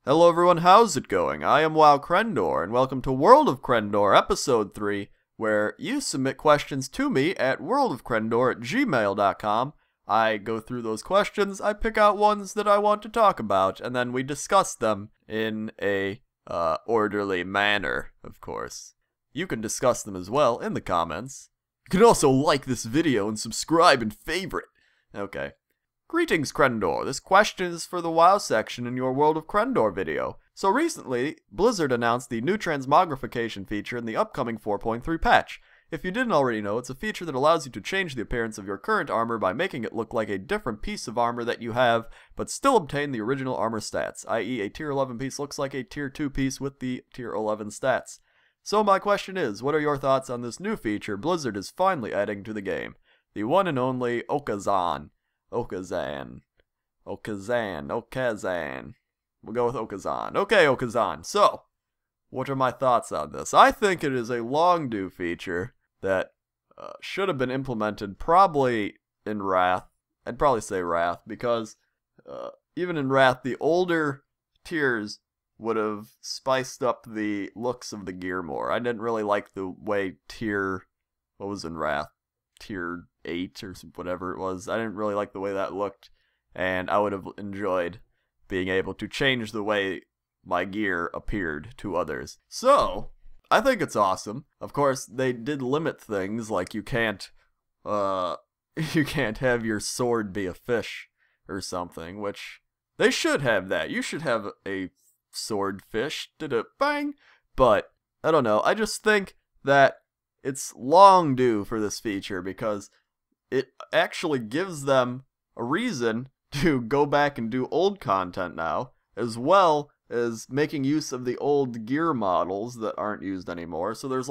Hello everyone, how's it going? I am WoWcrendor, and welcome to World of Crendor, Episode 3, where you submit questions to me at worldofcrendor@gmail.com. I go through those questions, I pick out ones that I want to talk about, and then we discuss them in a orderly manner, of course. You can discuss them as well in the comments. You can also like this video and subscribe and favorite. Okay. Greetings, Crendor. This question is for the WoW section in your World of Crendor video. So recently, Blizzard announced the new Transmogrification feature in the upcoming 4.3 patch. If you didn't already know, it's a feature that allows you to change the appearance of your current armor by making it look like a different piece of armor that you have, but still obtain the original armor stats, i.e. a tier 11 piece looks like a tier 2 piece with the tier 11 stats. So my question is, what are your thoughts on this new feature Blizzard is finally adding to the game? The one and only Okazan. Okazan. We'll go with Okazan. Okay, Okazan. So, what are my thoughts on this? I think it is a long due feature that should have been implemented probably in Wrath. I'd probably say Wrath, because even in Wrath, the older tiers would have spiced up the looks of the gear more. I didn't really like the way what was in Wrath? Tier 8 or whatever it was. I didn't really like the way that looked, and I would have enjoyed being able to change the way my gear appeared to others. So, I think it's awesome. Of course, they did limit things, like you can't have your sword be a fish or something, which they should have that. You should have a sword fish, bang! But, I don't know, I just think that it's long due for this feature because it actually gives them a reason to go back and do old content now, as well as making use of the old gear models that aren't used anymore. So there's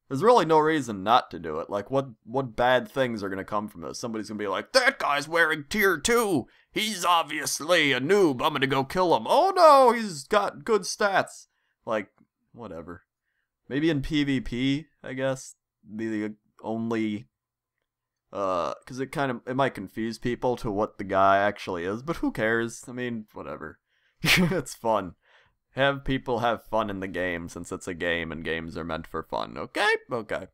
really no reason not to do it. Like, what bad things are going to come from this? Somebody's going to be like, that guy's wearing tier 2. He's obviously a noob. I'm going to go kill him. Oh no, he's got good stats. Like, whatever. Maybe in PvP, I guess, be the only, because it might confuse people to what the guy actually is, but who cares? I mean, whatever. It's fun. Have people have fun in the game, since it's a game and games are meant for fun, okay? Okay.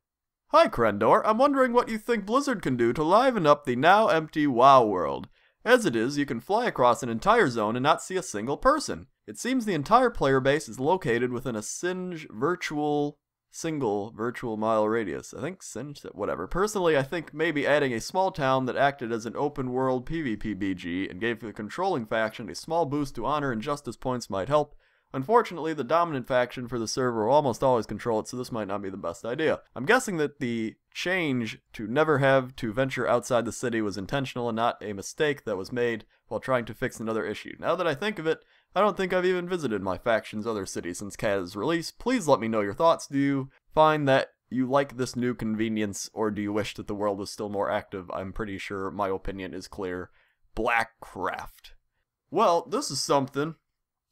Hi, Crendor. I'm wondering what you think Blizzard can do to liven up the now empty WoW world. As it is, you can fly across an entire zone and not see a single person. It seems the entire player base is located within a single virtual mile radius. I think whatever. Personally, I think maybe adding a small town that acted as an open world PvP BG and gave the controlling faction a small boost to honor and justice points might help. Unfortunately, the dominant faction for the server will almost always control it, so this might not be the best idea. I'm guessing that the change to never have to venture outside the city was intentional and not a mistake that was made while trying to fix another issue. Now that I think of it, I don't think I've even visited my faction's other city since CAD's release. Please let me know your thoughts. Do you find that you like this new convenience, or do you wish that the world was still more active? I'm pretty sure my opinion is clear. Blackcraft. Well, this is something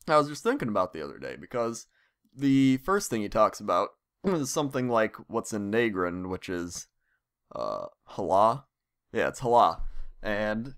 I was just thinking about the other day, because the first thing he talks about is something like what's in Nagrin, which is, Hala? Yeah, it's Hala. And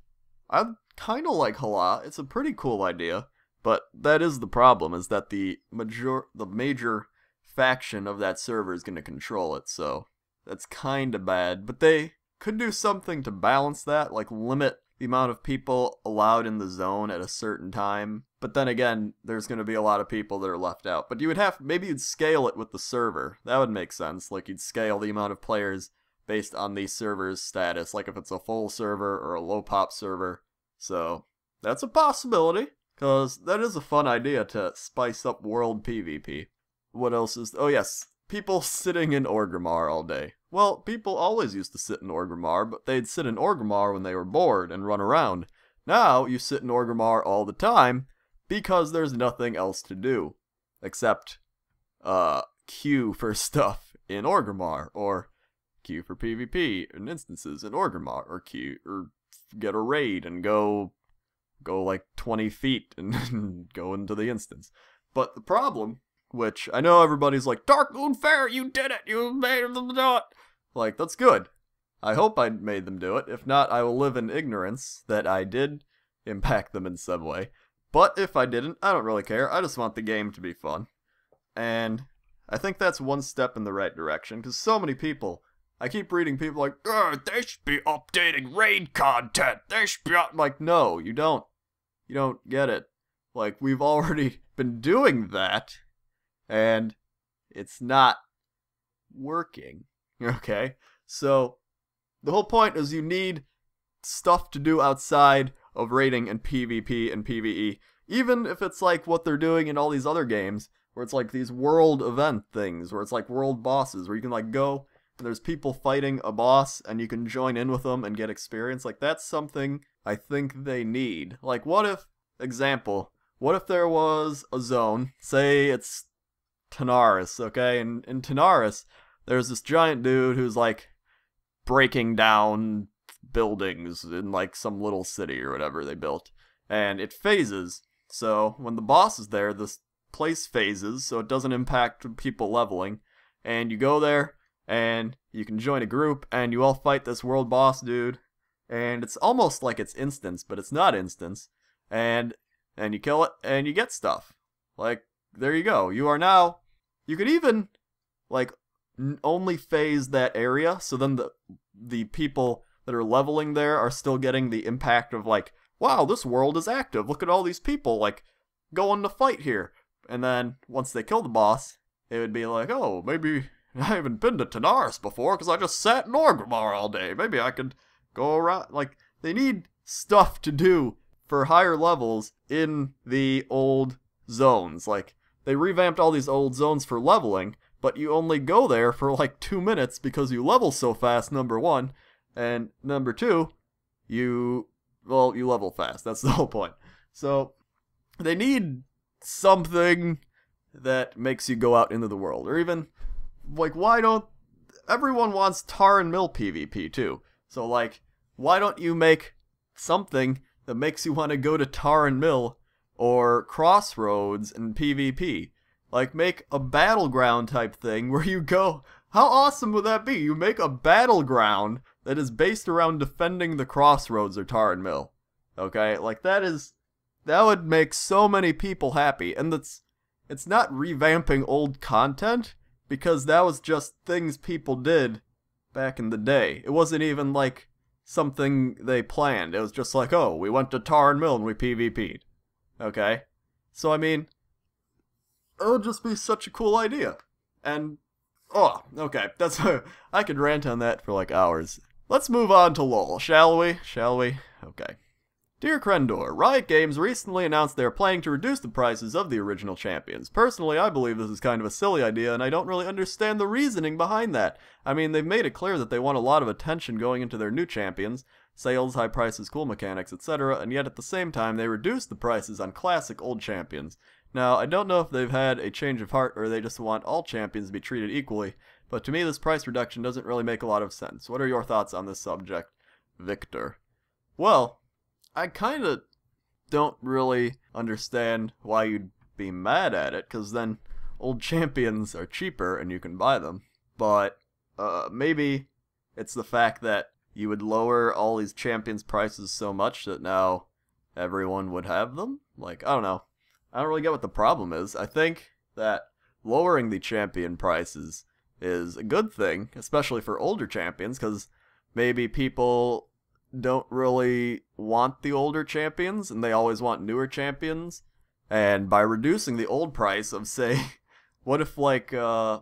I kind of like Hala. It's a pretty cool idea, but that is the problem, is that the major faction of that server is going to control it, so that's kind of bad. But they could do something to balance that, like limit the amount of people allowed in the zone at a certain time. But then again, there's going to be a lot of people that are left out. But maybe you'd scale it with the server. That would make sense. Like, you'd scale the amount of players based on the server's status, like if it's a full server or a low pop server. So that's a possibility, because that is a fun idea to spice up world PvP. What else is... Oh yes, people sitting in Orgrimmar all day. Well, people always used to sit in Orgrimmar, but they'd sit in Orgrimmar when they were bored and run around. Now, you sit in Orgrimmar all the time, because there's nothing else to do. Except, queue for stuff in Orgrimmar, or queue for PvP in instances in Orgrimmar, or get a raid and go like 20 feet and go into the instance. But the problem, which I know everybody's like, Darkmoon Fair, you did it! You made them do it! Like, that's good. I hope I made them do it. If not, I will live in ignorance that I did impact them in some way. But if I didn't, I don't really care. I just want the game to be fun. And I think that's one step in the right direction, because so many people, I keep reading people like, they should be updating raid content. They should be like, no, you don't. You don't get it. Like, we've already been doing that, and it's not working. Okay? So, the whole point is you need stuff to do outside of raiding and PvP and PvE. Even if it's like what they're doing in all these other games, where it's like these world event things, where it's like world bosses, where you can like go and there's people fighting a boss and you can join in with them and get experience. Like, that's something I think they need. Like, what if, example, what if there was a zone, say it's Tanaris, okay? And in Tanaris, there's this giant dude who's like breaking down buildings in like some little city or whatever they built. And it phases. So when the boss is there, this place phases, so it doesn't impact people leveling. And you go there, and you can join a group, and you all fight this world boss dude. And it's almost like it's instance, but it's not instance. And you kill it, and you get stuff. Like, there you go. You are now... You could even, like, only phase that area, so then the people that are leveling there are still getting the impact of, like, wow, this world is active. Look at all these people, like, going to fight here. And then, once they kill the boss, it would be like, oh, maybe I haven't been to Tanaris before because I just sat in Orgrimmar all day. Maybe I could go around. Like, they need stuff to do for higher levels in the old zones. Like, they revamped all these old zones for leveling, but you only go there for like 2 minutes because you level so fast, number one. And number two, you level fast. That's the whole point. So, they need something that makes you go out into the world. Or even, like, why don't... Everyone wants tar and mill PvP, too. So, like, why don't you make something that makes you want to go to tar and mill or crossroads in PvP? Like, make a battleground type thing where you go... How awesome would that be? You make a battleground that is based around defending the crossroads or tar and mill. Okay? Like, that would make so many people happy. And it's not revamping old content, because that was just things people did back in the day. It wasn't even like something they planned. It was just like, oh, we went to tar and mill and we PvP'd. Okay? So, I mean, it would just be such a cool idea. And, oh, okay, I could rant on that for like hours. Let's move on to LoL, shall we? Okay. Dear Crendor, Riot Games recently announced they are planning to reduce the prices of the original champions. Personally, I believe this is kind of a silly idea, and I don't really understand the reasoning behind that. I mean, they've made it clear that they want a lot of attention going into their new champions, sales, high prices, cool mechanics, etc., and yet at the same time they reduce the prices on classic old champions. Now, I don't know if they've had a change of heart or they just want all champions to be treated equally, but to me this price reduction doesn't really make a lot of sense. What are your thoughts on this subject? Victor. Well, I kind of don't really understand why you'd be mad at it, because then old champions are cheaper and you can buy them. But maybe it's the fact that you would lower all these champions' prices so much that now everyone would have them? Like, I don't know. I don't really get what the problem is. I think that lowering the champion prices is a good thing, especially for older champions, because maybe people don't really want the older champions, and they always want newer champions. And by reducing the old price of, say, what if, like, I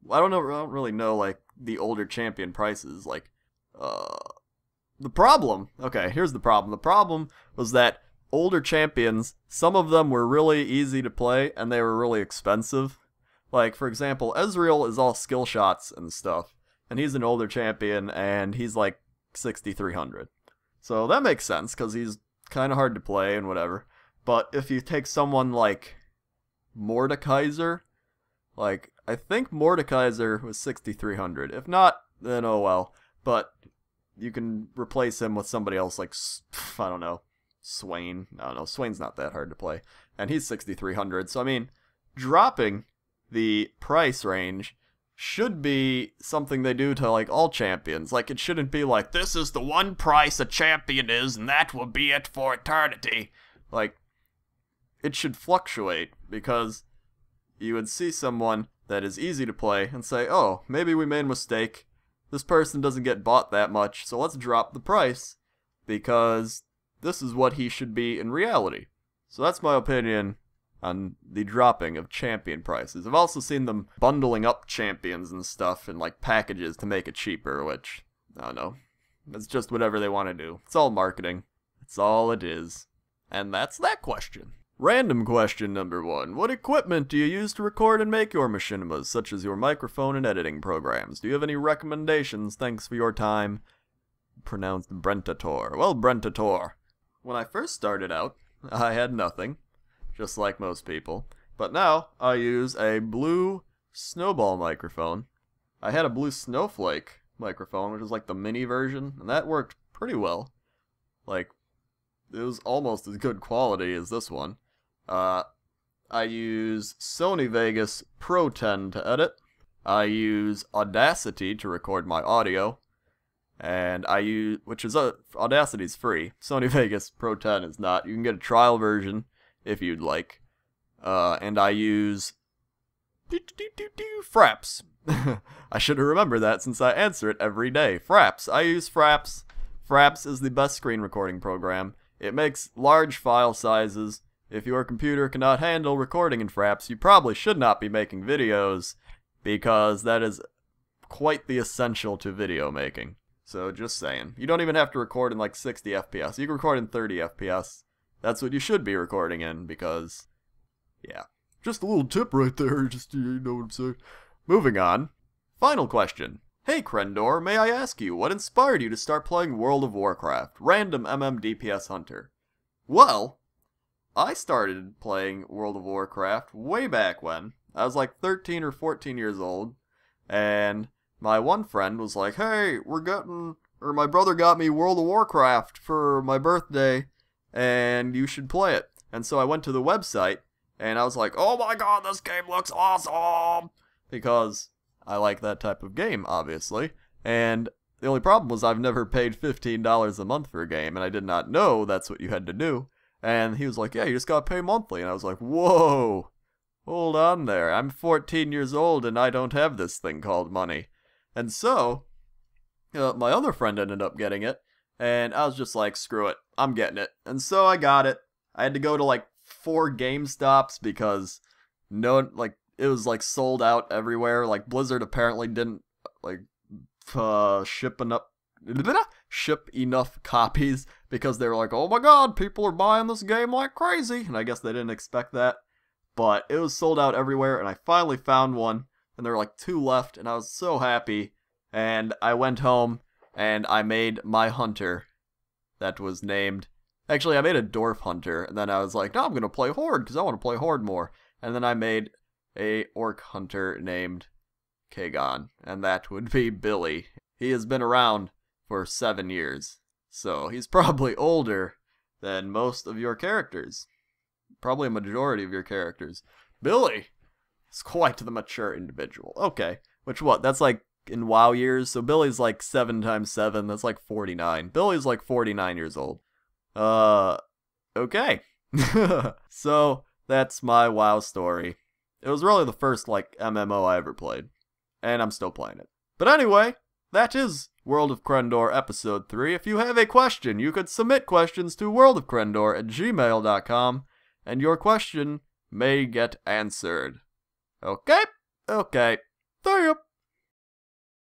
don't really know, like, the older champion prices, like, the problem, okay, here's the problem. The problem was that older champions, some of them were really easy to play, and they were really expensive. Like, for example, Ezreal is all skill shots and stuff, and he's an older champion, and he's, like, 6,300. So that makes sense, because he's kind of hard to play and whatever. But if you take someone like Mordekaiser, like, I think Mordekaiser was 6,300. If not, then oh well. But you can replace him with somebody else like, I don't know, Swain. I don't know, Swain's not that hard to play. And he's 6,300. So, I mean, dropping the price range should be something they do to, like, all champions. Like, it shouldn't be like, this is the one price a champion is, and that will be it for eternity. Like, it should fluctuate, because you would see someone that is easy to play and say, oh, maybe we made a mistake. This person doesn't get bought that much, so let's drop the price, because this is what he should be in reality. So that's my opinion on the dropping of champion prices. I've also seen them bundling up champions and stuff in like packages to make it cheaper, which, I don't know. It's just whatever they want to do. It's all marketing. It's all it is. And that's that question. Random question number 1. What equipment do you use to record and make your machinimas, such as your microphone and editing programs? Do you have any recommendations? Thanks for your time. Pronounced Brentator. Well, Brentator. When I first started out, I had nothing, just like most people. But now, I use a blue snowball microphone. I had a blue snowflake microphone, which is like the mini version, and that worked pretty well. Like, it was almost as good quality as this one. I use Sony Vegas Pro 10 to edit. I use Audacity to record my audio. And I use, Audacity's free. Sony Vegas Pro 10 is not. You can get a trial version if you'd like. And I use Fraps. I should have remembered that since I answer it every day. Fraps. I use Fraps. Fraps is the best screen recording program. It makes large file sizes. If your computer cannot handle recording in Fraps, you probably should not be making videos, because that is quite the essential to video making. So just saying. You don't even have to record in like 60 FPS. You can record in 30 FPS. That's what you should be recording in, because, yeah. Just a little tip right there, just, you know what I'm saying. Moving on. Final question. Hey Crendor, may I ask you, what inspired you to start playing World of Warcraft? Random DPS Hunter. Well, I started playing World of Warcraft way back when. I was like 13 or 14 years old, and my one friend was like, hey, my brother got me World of Warcraft for my birthday, and you should play it. And so I went to the website, and I was like, oh my god, this game looks awesome! Because I like that type of game, obviously. And the only problem was I've never paid $15 a month for a game, and I did not know that's what you had to do. And he was like, yeah, you just gotta pay monthly. And I was like, whoa, hold on there. I'm 14 years old, and I don't have this thing called money. And so, my other friend ended up getting it, and I was just like, screw it, I'm getting it. And so I got it. I had to go to like 4 GameStops because it was like sold out everywhere. Like Blizzard apparently didn't like ship enough copies, because they were like, oh my god, people are buying this game like crazy. And I guess they didn't expect that. But it was sold out everywhere, and I finally found one, and there were like 2 left, and I was so happy. And I went home, and I made my hunter that was named... Actually, I made a dwarf hunter, and then I was like, no, I'm going to play Horde, because I want to play Horde more. And then I made a orc hunter named Kagon, and that would be Billy. He has been around for 7 years, so he's probably older than most of your characters. Probably a majority of your characters. Billy is quite the mature individual. Okay, that's like in WoW years, so Billy's like 7 times 7, that's like 49. Billy's like 49 years old. Okay. So, that's my WoW story. It was really the first, like, MMO I ever played. And I'm still playing it. But anyway, that is World of Crendor Episode 3. If you have a question, you could submit questions to worldofcrendor@gmail.com, and your question may get answered. Okay? Okay. See ya!